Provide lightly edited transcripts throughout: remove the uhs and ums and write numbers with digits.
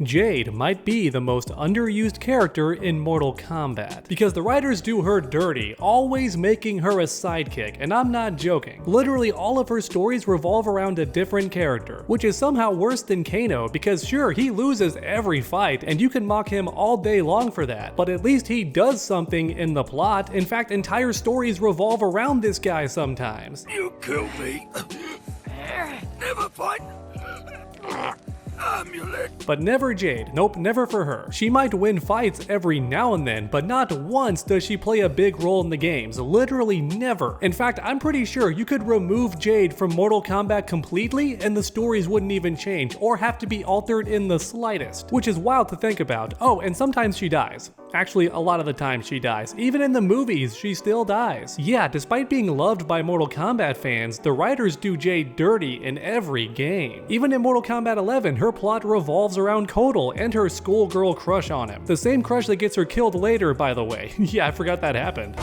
Jade might be the most underused character in Mortal Kombat, because the writers do her dirty, always making her a sidekick, and I'm not joking. Literally all of her stories revolve around a different character, which is somehow worse than Kano, because sure, he loses every fight, and you can mock him all day long for that, but at least he does something in the plot. In fact, entire stories revolve around this guy sometimes. You killed me. Never fight. Amulet. But never Jade. Nope, never for her. She might win fights every now and then, but not once does she play a big role in the games. Literally never. In fact, I'm pretty sure you could remove Jade from Mortal Kombat completely and the stories wouldn't even change or have to be altered in the slightest, which is wild to think about. Oh, and sometimes she dies. Actually, a lot of the time she dies. Even in the movies, she still dies. Yeah, despite being loved by Mortal Kombat fans, the writers do Jade dirty in every game. Even in Mortal Kombat 11, her plot revolves around Kotal and her schoolgirl crush on him. The same crush that gets her killed later, by the way. Yeah, I forgot that happened.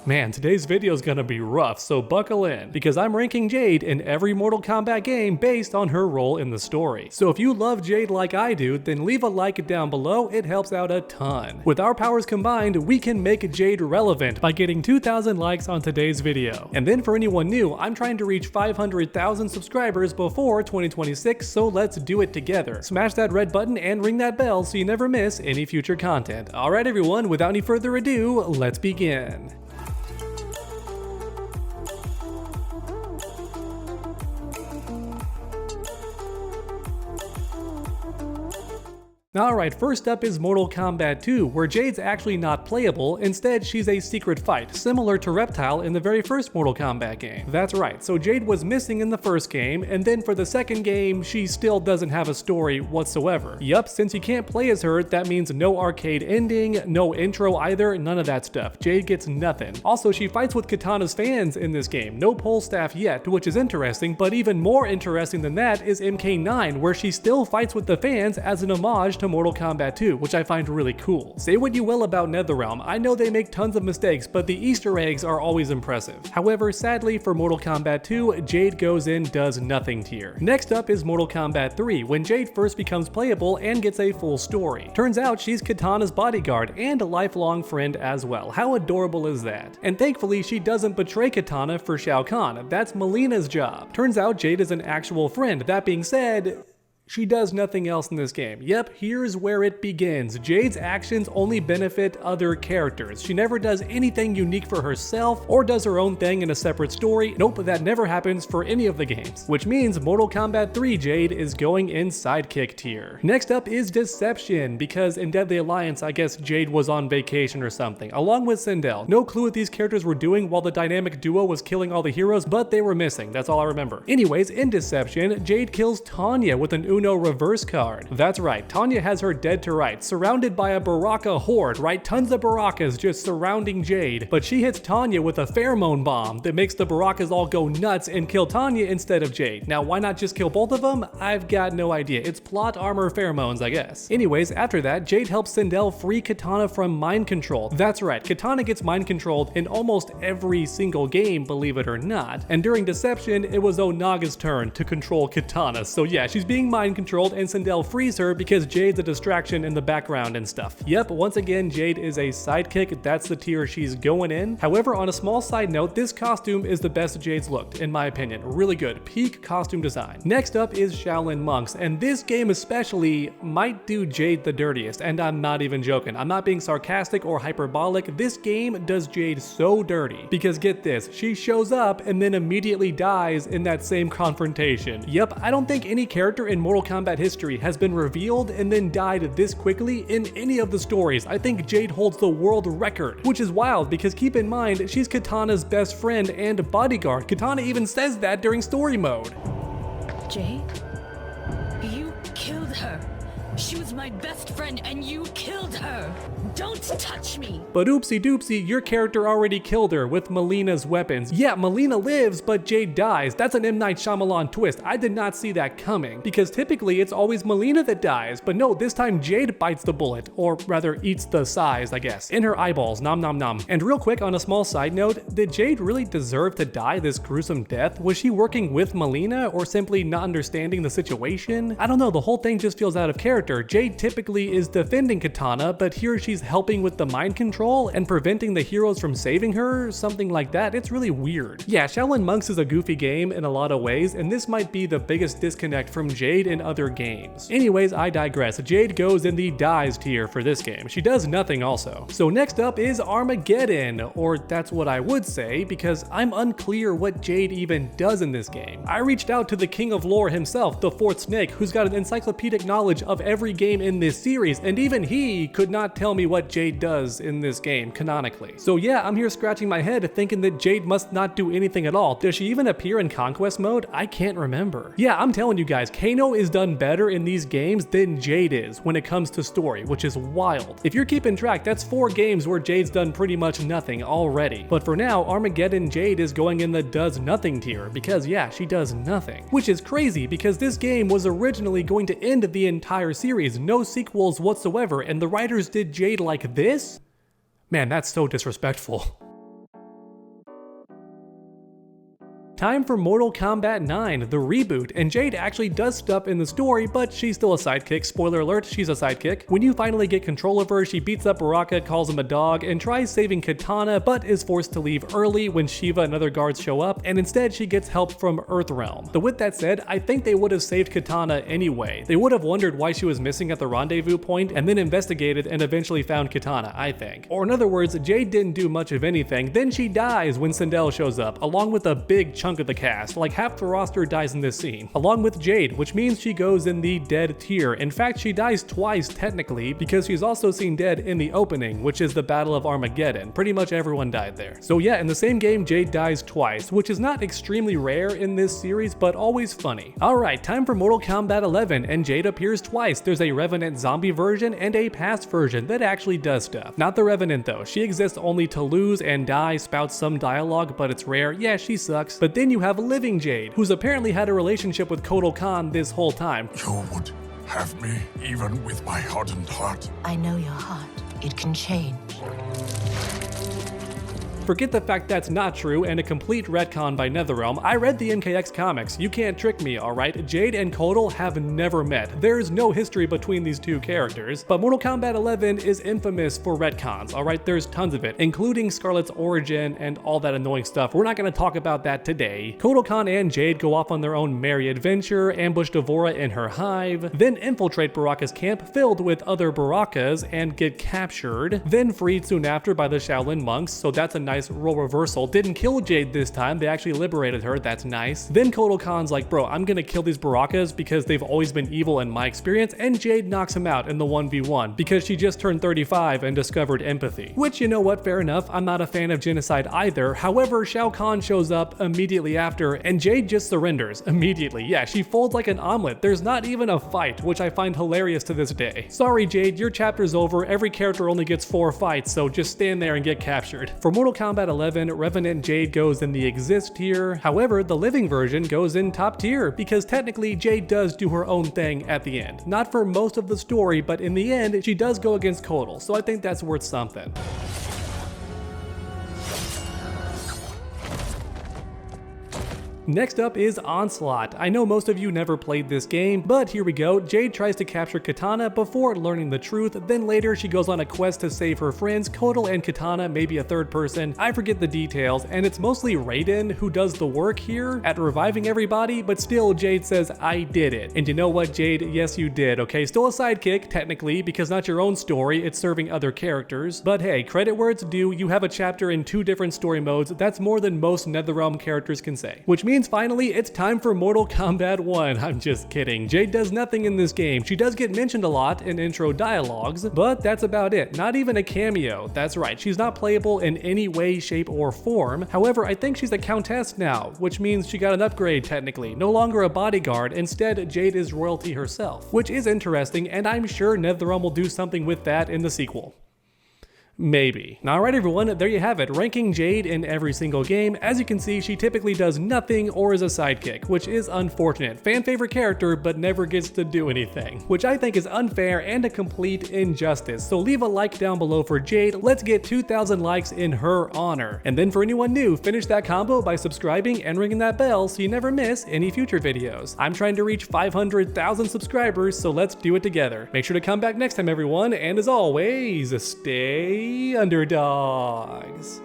Man, today's video is gonna be rough, so buckle in, because I'm ranking Jade in every Mortal Kombat game based on her role in the story. So if you love Jade like I do, then leave a like down below, it helps out a ton. With our powers combined, we can make Jade relevant by getting 2,000 likes on today's video. And then for anyone new, I'm trying to reach 500,000 subscribers before 2026, so let's do it together. Smash that red button and ring that bell so you never miss any future content. Alright everyone, without any further ado, let's begin. Alright, first up is Mortal Kombat 2, where Jade's actually not playable, instead she's a secret fight, similar to Reptile in the very first Mortal Kombat game. That's right, so Jade was missing in the first game, and then for the second game, she still doesn't have a story whatsoever. Yup, since you can't play as her, that means no arcade ending, no intro either, none of that stuff. Jade gets nothing. Also, she fights with Kitana's fans in this game, no pole staff yet, which is interesting, but even more interesting than that is MK9, where she still fights with the fans as an homage to Mortal Kombat 2, which I find really cool. Say what you will about NetherRealm, I know they make tons of mistakes, but the Easter eggs are always impressive. However, sadly for Mortal Kombat 2, Jade goes in does nothing tier. Next up is Mortal Kombat 3, when Jade first becomes playable and gets a full story. Turns out she's Kitana's bodyguard and a lifelong friend as well. How adorable is that? And thankfully she doesn't betray Kitana for Shao Kahn, that's Melina's job. Turns out Jade is an actual friend. That being said, she does nothing else in this game. Yep, here's where it begins. Jade's actions only benefit other characters. She never does anything unique for herself or does her own thing in a separate story. Nope, that never happens for any of the games. Which means Mortal Kombat 3 Jade is going in Sidekick tier. Next up is Deception, because in Deadly Alliance, I guess Jade was on vacation or something, along with Sindel. No clue what these characters were doing while the dynamic duo was killing all the heroes, but they were missing. That's all I remember. Anyways, in Deception, Jade kills Tanya with an Uno reverse card. That's right, Tanya has her dead to rights, surrounded by a Baraka horde, right? Tons of Barakas just surrounding Jade, but she hits Tanya with a pheromone bomb that makes the Barakas all go nuts and kill Tanya instead of Jade. Now, why not just kill both of them? I've got no idea. It's plot armor pheromones, I guess. Anyways, after that, Jade helps Sindel free Kitana from mind control. That's right, Kitana gets mind controlled in almost every single game, believe it or not. And during Deception, it was Onaga's turn to control Kitana. So yeah, she's being mind controlled and Sindel frees her because Jade's a distraction in the background and stuff. Yep, once again, Jade is a sidekick. That's the tier she's going in. However, on a small side note, this costume is the best Jade's looked, in my opinion. Really good. Peak costume design. Next up is Shaolin Monks, and this game especially might do Jade the dirtiest, and I'm not even joking. I'm not being sarcastic or hyperbolic. This game does Jade so dirty. Because get this, she shows up and then immediately dies in that same confrontation. Yep, I don't think any character in Mortal Kombat history has been revealed and then died this quickly in any of the stories. I think Jade holds the world record, which is wild because keep in mind, she's Kitana's best friend and bodyguard. Kitana even says that during story mode. Jade? You killed her. She was my best friend and you killed her. Don't touch me. But oopsie doopsie, your character already killed her with Melina's weapons. Yeah, Melina lives, but Jade dies. That's an M. Night Shyamalan twist. I did not see that coming, because typically it's always Melina that dies, but no, this time Jade bites the bullet, or rather eats the size, I guess, in her eyeballs, nom nom nom. And real quick, on a small side note, did Jade really deserve to die this gruesome death? Was she working with Melina, or simply not understanding the situation? I don't know, the whole thing just feels out of character. Jade typically is defending Katana, but here she's helping with the mind control and preventing the heroes from saving her, something like that. It's really weird. Yeah, Shaolin Monks is a goofy game in a lot of ways, and this might be the biggest disconnect from Jade in other games. Anyways, I digress. Jade goes in the dies tier for this game. She does nothing also. So next up is Armageddon, or that's what I would say, because I'm unclear what Jade even does in this game. I reached out to the king of lore himself, the fourth snake, who's got an encyclopedic knowledge of every game in this series, and even he could not tell me what Jade does in this game canonically. So yeah, I'm here scratching my head thinking that Jade must not do anything at all. Does she even appear in conquest mode? I can't remember. Yeah, I'm telling you guys, Kano is done better in these games than Jade is when it comes to story, which is wild. If you're keeping track, that's 4 games where Jade's done pretty much nothing already. But for now, Armageddon Jade is going in the does nothing tier, because yeah, she does nothing. Which is crazy, because this game was originally going to end the entire series, no sequels whatsoever, and the writers did Jade like this? Man, that's so disrespectful. Time for Mortal Kombat 9, the reboot, and Jade actually does stuff in the story, but she's still a sidekick. Spoiler alert, she's a sidekick. When you finally get control of her, she beats up Baraka, calls him a dog, and tries saving Katana, but is forced to leave early when Shiva and other guards show up, and instead she gets help from Earthrealm. But with that said, I think they would have saved Katana anyway. They would have wondered why she was missing at the rendezvous point, and then investigated and eventually found Katana, I think. Or in other words, Jade didn't do much of anything, then she dies when Sindel shows up, along with a big chunk of the cast. Like half the roster dies in this scene, along with Jade, which means she goes in the dead tier. In fact, she dies twice technically, because she's also seen dead in the opening, which is the Battle of Armageddon. Pretty much everyone died there. So yeah, in the same game, Jade dies twice, which is not extremely rare in this series, but always funny. Alright, time for Mortal Kombat 11, and Jade appears twice. There's a Revenant zombie version and a past version that actually does stuff. Not the Revenant though, she exists only to lose and die, spouts some dialogue, but it's rare. Yeah, she sucks. But then you have Living Jade, who's apparently had a relationship with Kotal Khan this whole time. You would have me even with my hardened heart. I know your heart. It can change. Forget the fact that's not true and a complete retcon by NetherRealm. I read the MKX comics. You can't trick me, alright? Jade and Kotal have never met. There's no history between these two characters. But Mortal Kombat 11 is infamous for retcons, alright? There's tons of it, including Scarlet's origin and all that annoying stuff. We're not going to talk about that today. Kotal Khan and Jade go off on their own merry adventure, ambush Devora in her hive, then infiltrate Baraka's camp filled with other Barakas and get captured, then freed soon after by the Shaolin monks, so that's a nice role reversal. Didn't kill Jade this time, they actually liberated her, that's nice. Then Kotal Khan's like, bro, I'm gonna kill these Barakas because they've always been evil in my experience, and Jade knocks him out in the 1v1 because she just turned 35 and discovered empathy. Which, you know what, fair enough, I'm not a fan of genocide either. However, Shao Kahn shows up immediately after, and Jade just surrenders immediately. Yeah, she folds like an omelet. There's not even a fight, which I find hilarious to this day. Sorry Jade, your chapter's over. Every character only gets 4 fights, so just stand there and get captured. For Mortal Kombat 11, Revenant Jade goes in the exist tier. However, the living version goes in top tier, because technically Jade does do her own thing at the end. Not for most of the story, but in the end, she does go against Kotal, so I think that's worth something. Next up is Onslaught. I know most of you never played this game, but here we go. Jade tries to capture Katana before learning the truth, then later she goes on a quest to save her friends, Kotal and Katana, maybe a third person. I forget the details, and it's mostly Raiden who does the work here at reviving everybody, but still Jade says, I did it. And you know what, Jade? Yes, you did, okay? Still a sidekick, technically, because not your own story, it's serving other characters. But hey, credit where it's due, you have a chapter in 2 different story modes. That's more than most NetherRealm characters can say. Which means means finally it's time for Mortal Kombat 1. I'm just kidding. Jade does nothing in this game. She does get mentioned a lot in intro dialogues, but that's about it. Not even a cameo. That's right, she's not playable in any way, shape, or form. However, I think she's a countess now, which means she got an upgrade technically. No longer a bodyguard, instead Jade is royalty herself, which is interesting, and I'm sure NetherRealm will do something with that in the sequel. Maybe. Alright everyone, there you have it, ranking Jade in every single game. As you can see, she typically does nothing or is a sidekick, which is unfortunate. Fan favorite character, but never gets to do anything, which I think is unfair and a complete injustice. So leave a like down below for Jade. Let's get 2,000 likes in her honor. And then for anyone new, finish that combo by subscribing and ringing that bell so you never miss any future videos. I'm trying to reach 500,000 subscribers, so let's do it together. Make sure to come back next time everyone, and as always, stay underdogs.